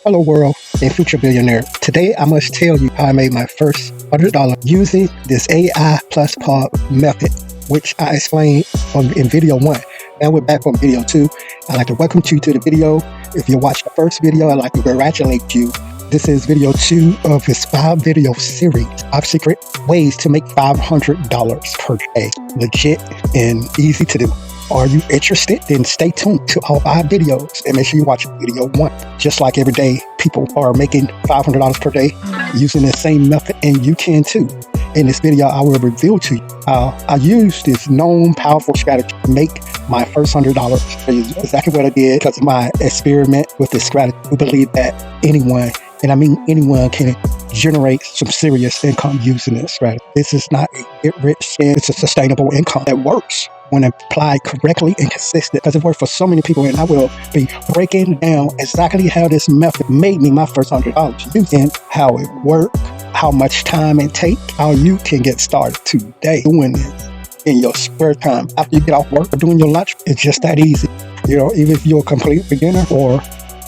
Hello world and future billionaire. Today I must tell you how I made my first $100 using this AI+POD method, which I explained in video 1. Now we're back on video 2. I'd like to welcome you to the video. If you watched the first video, I'd like to congratulate you. This is video 2 of this 5-video series, 5 secret ways to make $500 per day. Legit and easy to do. Are you interested? Then stay tuned to all 5 videos and make sure you watch video 1. Just like every day, people are making $500 per day using the same method, and you can too. In this video, I will reveal to you how I used this known powerful strategy to make my first $100. Exactly what I did because of my experiment with this strategy. We believe that anyone, and I mean anyone, can generate some serious income using this strategy. This is not a get-rich scheme. It's a sustainable income that works when applied correctly and consistent, because it worked for so many people. And I will be breaking down exactly how this method made me my first $100, using how it worked, how much time it takes, how you can get started today doing this in your spare time after you get off work or doing your lunch. It's just that easy. You know, even if you're a complete beginner or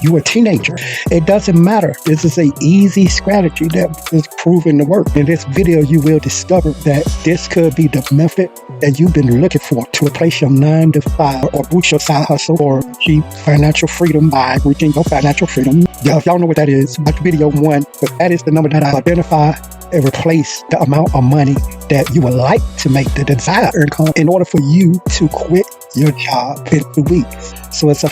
you're a teenager, it doesn't matter. This is an easy strategy that is proven to work. In this video, you will discover that this could be the method that you've been looking for to replace your 9-to-5 or boost your side hustle or achieve financial freedom by reaching your financial freedom. Y'all know what that is. Watch video 1, but that is the number that I identify and replace the amount of money that you would like to make the desired income in order for you to quit your job in 2 weeks. So it's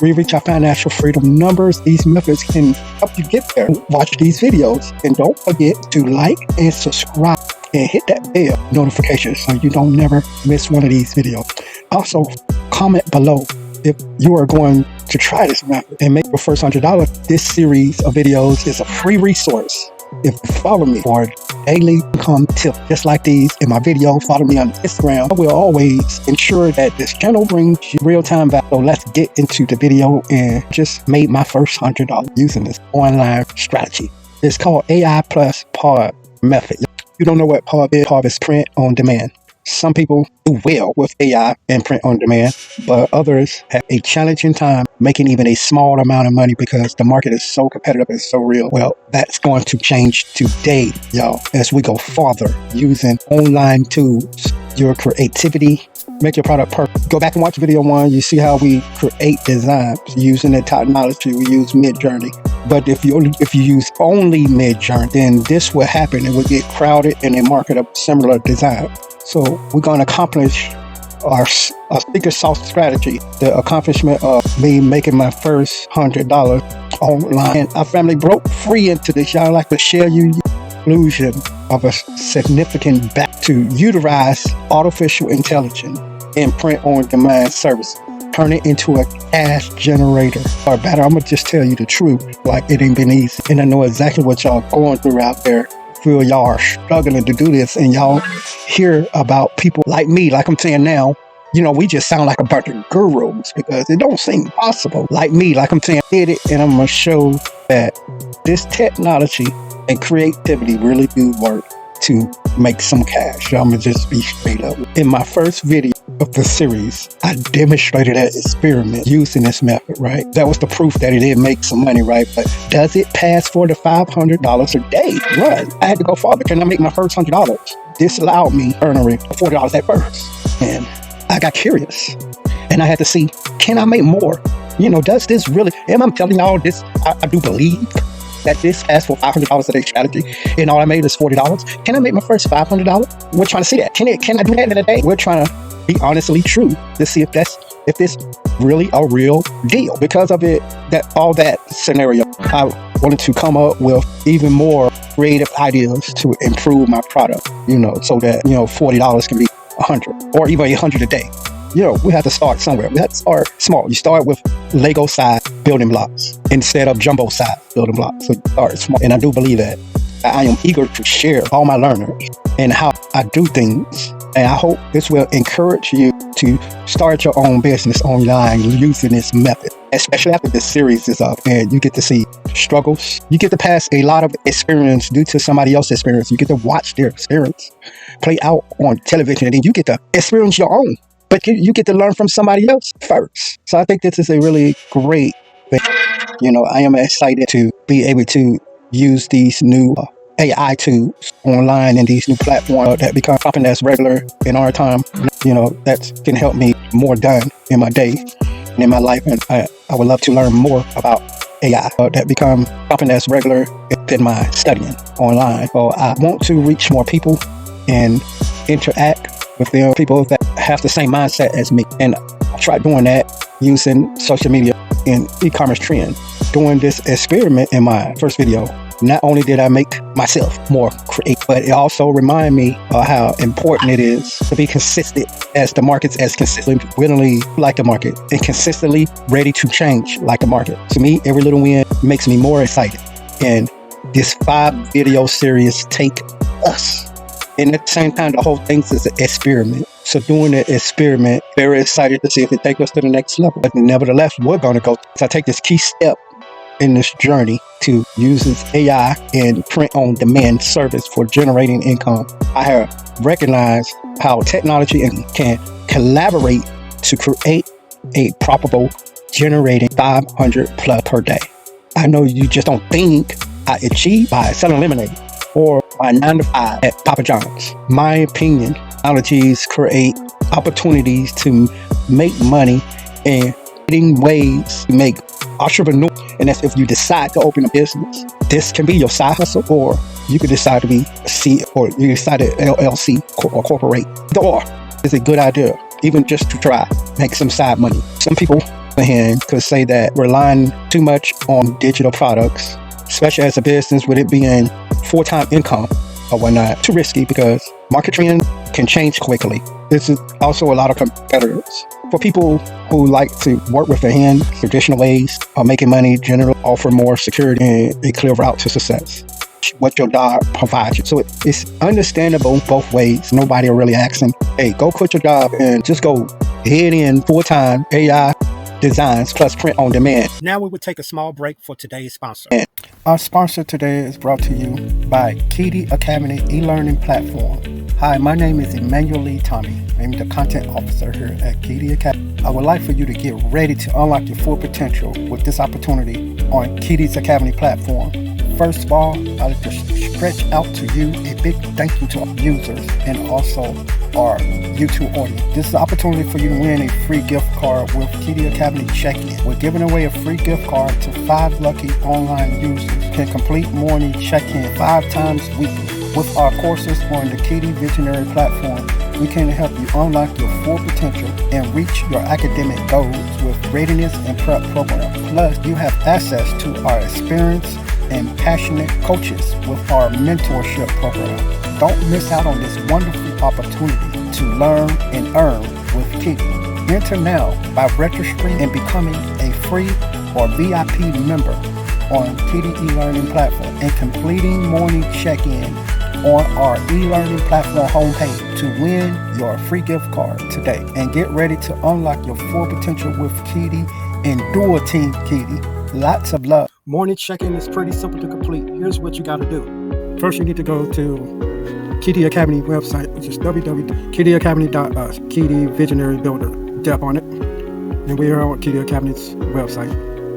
we reach our financial freedom numbers. These methods can help you get there. Watch these videos and don't forget to like and subscribe and hit that bell notification so you don't never miss one of these videos. Also, comment below if you are going to try this method and make your first $100. This series of videos is a free resource. If you follow me for daily income tips just like these in my video, follow me on Instagram. I will always ensure that this channel brings you real-time value. So let's get into the video and just made my first $100 using this online strategy. It's called AI+POD method. You don't know what POD is? POD is print on demand. Some people do well with AI and print on demand, but others have a challenging time making even a small amount of money because the market is so competitive and so real. Well, that's going to change today, y'all, as we go farther using online tools, your creativity, make your product perfect. Go back and watch video 1. You see how we create designs using the technology. We use Midjourney. But if you use only Midjourney, then this will happen. It will get crowded in a market of similar design. So we're going to accomplish our secret sauce strategy, the accomplishment of me making my first $100 online. And our family broke free into this. Y'all like to share you illusion of a significant back to utilize artificial intelligence and print on demand services. Turn it into a cash generator. Or better, I'm going to just tell you the truth, like it ain't been easy. And I know exactly what y'all going through out there. Feel y'all are struggling to do this, and y'all hear about people like me, like I'm saying now, you know, we just sound like a bunch of gurus because it don't seem possible. Like me, like I'm saying, did it, and I'm going to show that this technology and creativity really do work to make some cash. I'm going to just be straight up. In my first video of the series, I demonstrated an experiment using this method, right? That was the proof that it did make some money, right? But does it pass for the $500 a day run? I had to go farther. Can I make my first $100? This allowed me earning $40 at first. And I got curious. And I had to see, can I make more? You know, does this really, am I telling y'all this? I do believe that this has for $500 a day strategy, and all I made is $40. Can I make my first $500? We're trying to see that. Can I do that in a day? We're trying to be honestly true to see if this really a real deal. Because of all that scenario, I wanted to come up with even more creative ideas to improve my product. You know, so that $40 can be $100 or even $100 a day. You know, we have to start somewhere. We have to start small. You start with Lego size building blocks instead of jumbo size building blocks. So you start small. And I do believe that. I am eager to share all my learners and how I do things. And I hope this will encourage you to start your own business online using this method, especially after this series is up and you get to see struggles. You get to pass a lot of experience due to somebody else's experience. You get to watch their experience play out on television, and then you get to experience your own. But you get to learn from somebody else first. So I think this is a really great thing. I am excited to be able to use these new AI tools online and these new platforms that become something that's regular in our time. That can help me more done in my day and in my life. And I would love to learn more about AI that become something that's regular in my studying online. So I want to reach more people and interact with them, people that have the same mindset as me. And I tried doing that using social media and e-commerce trend. Doing this experiment in my first video, not only did I make myself more creative, but it also reminded me of how important it is to be consistent as the market's as consistently willingly like the market and consistently ready to change like the market. To me, every little win makes me more excited. And this 5-video series take us. And at the same time, the whole thing is an experiment. So doing the experiment, very excited to see if it takes us to the next level. But nevertheless, we're going to go. So I take this key step in this journey to use this AI and print-on-demand service for generating income. I have recognized how technology can collaborate to create a profitable generating 500 plus per day. I know you just don't think I achieve by selling lemonade or by 9 to 5 at Papa John's. My opinion, technologies create opportunities to make money and getting ways to make entrepreneur. And that's if you decide to open a business. This can be your side hustle, or you could decide to be a C, or you decide to LLC or corporate. Or it's a good idea, even just to try, make some side money. Some people could say that relying too much on digital products, especially as a business with it being full-time income or whatnot, too risky because market trend can change quickly. This is also a lot of competitors. For people who like to work with their hands, traditional ways of making money generally offer more security and a clear route to success. What your job provides you. So it's understandable both ways. Nobody are really asking, hey, go quit your job and just go head in full-time AI designs plus print on demand. Now we will take a small break for today's sponsor. Our sponsor today is brought to you by Keye Academy e-learning platform. Hi, my name is Emmanuel Lee Tommy. I'm the content officer here at Keye Academy. I would like for you to get ready to unlock your full potential with this opportunity on Keye Academy platform. First of all, I'd like to stretch out to you a big thank you to our users and also our YouTube audience. This is an opportunity for you to win a free gift card with Keye Academy check-in. We're giving away a free gift card to 5 lucky online users who can complete morning check-in 5 times weekly. With our courses on the Keye Visionary platform, we can help you unlock your full potential and reach your academic goals with readiness and prep program. Plus, you have access to our experienced and passionate coaches with our mentorship program. Don't miss out on this wonderful opportunity to learn and earn with Keye. Enter now by registering and becoming a free or VIP member on Keye e-learning platform and completing morning check-in on our e-learning platform homepage to win your free gift card today. And get ready to unlock your full potential with Keye and Duel Team Keye. Lots of love. Morning check-in is pretty simple to complete. Here's what you got to do. First, you need to go to Keye Academy website, which is www.keyeacademy.us. Keye Visionary Builder. Tap on it. And we are on Keye Academy's website.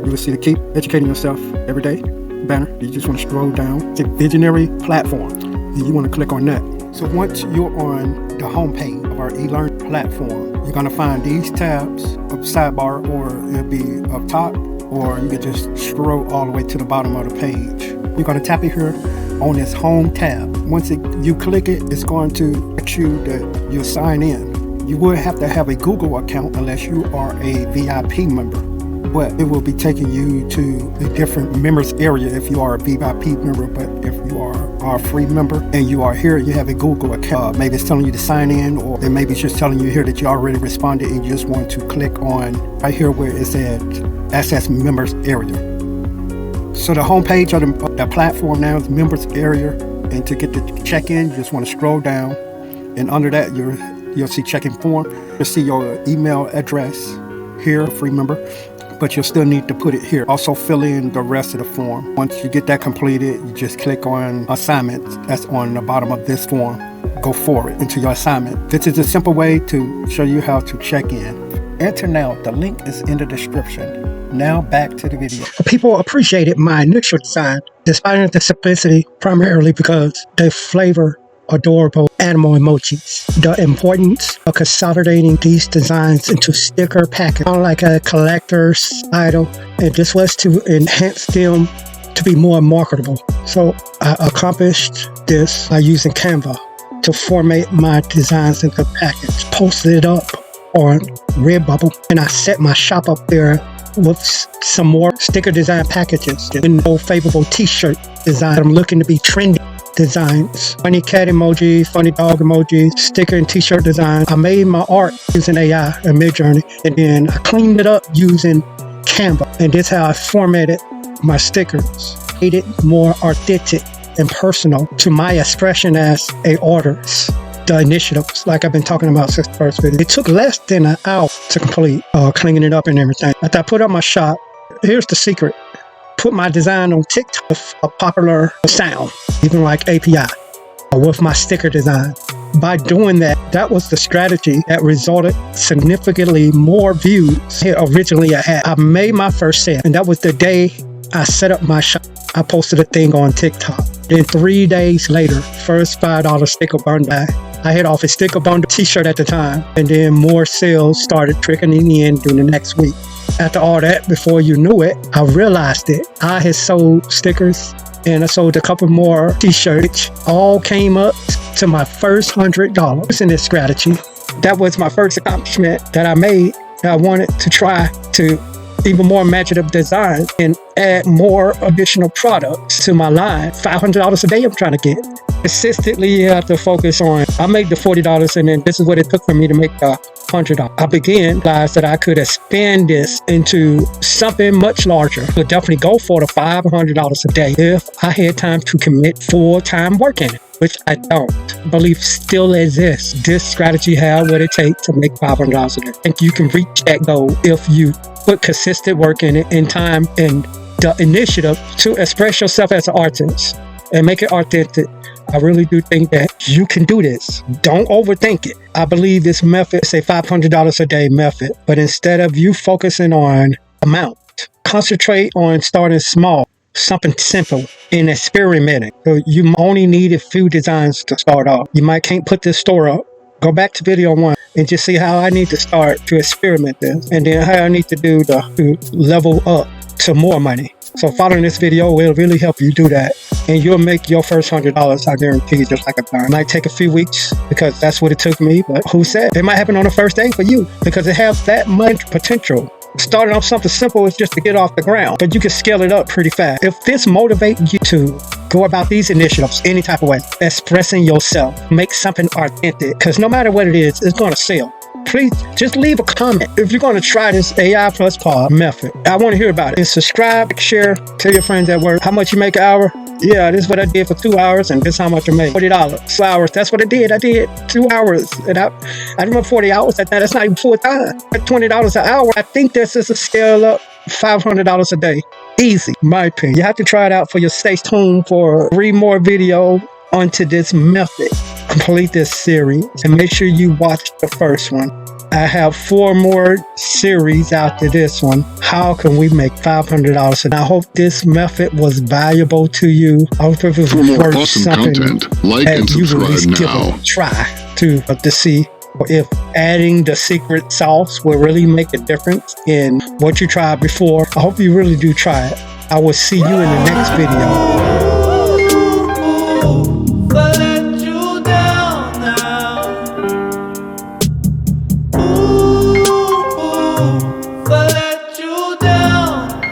You will see the Keep Educating Yourself Every Day banner. You just want to scroll down to Visionary Platform. And you want to click on that. So once you're on the homepage of our e-learning platform, you're going to find these tabs up sidebar, or it'll be up top, or you can just scroll all the way to the bottom of the page. You're going to tap it here on this home tab. Once you click it, it's going to let you that you sign in. You will have to have a Google account unless you are a VIP member, but it will be taking you to a different members area if you are a VIP member. But if you are a free member and you are here, you have a Google account, maybe it's telling you to sign in, or it maybe it's just telling you here that you already responded and you just want to click on right here where it said access members area. So the homepage of the platform now is members area, and to get the check-in, you just want to scroll down, and under that you'll see check-in form. You'll see your email address here, free member, but you'll still need to put it here. Also fill in the rest of the form. Once you get that completed, you just click on assignments. That's on the bottom of this form. Go forward into your assignment. This is a simple way to show you how to check in. Enter now. The link is in the description. Now back to the video. People appreciated my initial design, despite the simplicity, primarily because they flavor adorable animal emojis. The importance of consolidating these designs into sticker package, kind of like a collector's item, and this was to enhance them to be more marketable. So I accomplished this by using Canva to format my designs into package, posted it up on Redbubble, and I set my shop up there with some more sticker design packages and more favorable t-shirt design. I'm looking to be trendy designs, funny cat emojis, funny dog emojis, sticker and t-shirt design. I made my art using AI and Midjourney, and then I cleaned it up using Canva, and this is how I formatted my stickers, made it more authentic and personal to my expression as a artist. The initiatives, like I've been talking about since the first video, it took less than an hour to complete, cleaning it up and everything. After I put up my shop, here's the secret: put my design on TikTok with a popular sound, even like API, or with my sticker design. By doing that, that was the strategy that resulted significantly more views than originally I had. I made my first sale, and that was the day I set up my shop. I posted a thing on TikTok. Then 3 days later, first $5 sticker bundle. I hit off a sticker bundle t-shirt at the time, and then more sales started trickling in during the next week. After all that, before you knew it, I realized it. I had sold stickers, and I sold a couple more t-shirts. All came up to my first $100 in this strategy. That was my first accomplishment that I made. I wanted to try to even more imaginative design and add more additional products to my line. $500 a day I'm trying to get. Consistently, you have to focus on, I made the $40, and then this is what it took for me to make the $100. I began to realize that I could expand this into something much larger. I would definitely go for the $500 a day if I had time to commit full-time work in it, which I don't believe still exists. This strategy has what it takes to make $500 a day. And you can reach that goal if you put consistent work in it, in time, and the initiative to express yourself as an artist and make it authentic. I really do think that you can do this. Don't overthink it. I believe this method is a $500 a day method, but instead of you focusing on amount, concentrate on starting small, something simple, and experimenting. So you only need a few designs to start off. You might can't put this store up. Go back to video 1 and just see how I need to start to experiment this, and then how I need to do to level up to more money. So following this video will really help you do that, and you'll make your first $100, I guarantee you, just like I've done. It might take a few weeks because that's what it took me, but who said? It might happen on the first day for you because it has that much potential. Starting off something simple is just to get off the ground, but you can scale it up pretty fast. If this motivates you to go about these initiatives any type of way, expressing yourself, make something authentic, because no matter what it is, it's going to sell. Please just leave a comment if you're going to try this AI+POD method. I want to hear about it. And subscribe, share, tell your friends at work how much you make an hour. Yeah, this is what I did for 2 hours, and this is how much I made. $40. 2 hours. That's what I did. I did 2 hours. And I didn't work 40 hours at that. That's not even full time. At $20 an hour, I think this is a scale up $500 a day. Easy, in my opinion. You have to try it out for your stay tuned for 3 more videos onto this method. Complete this series and make sure you watch the first one. I have 4 more series after this one. How can we make $500? And I hope this method was valuable to you. I hope it was for more worth awesome something content, like and subscribe now. Try to see if adding the secret sauce will really make a difference in what you tried before. I hope you really do try it. I will see you in the next video.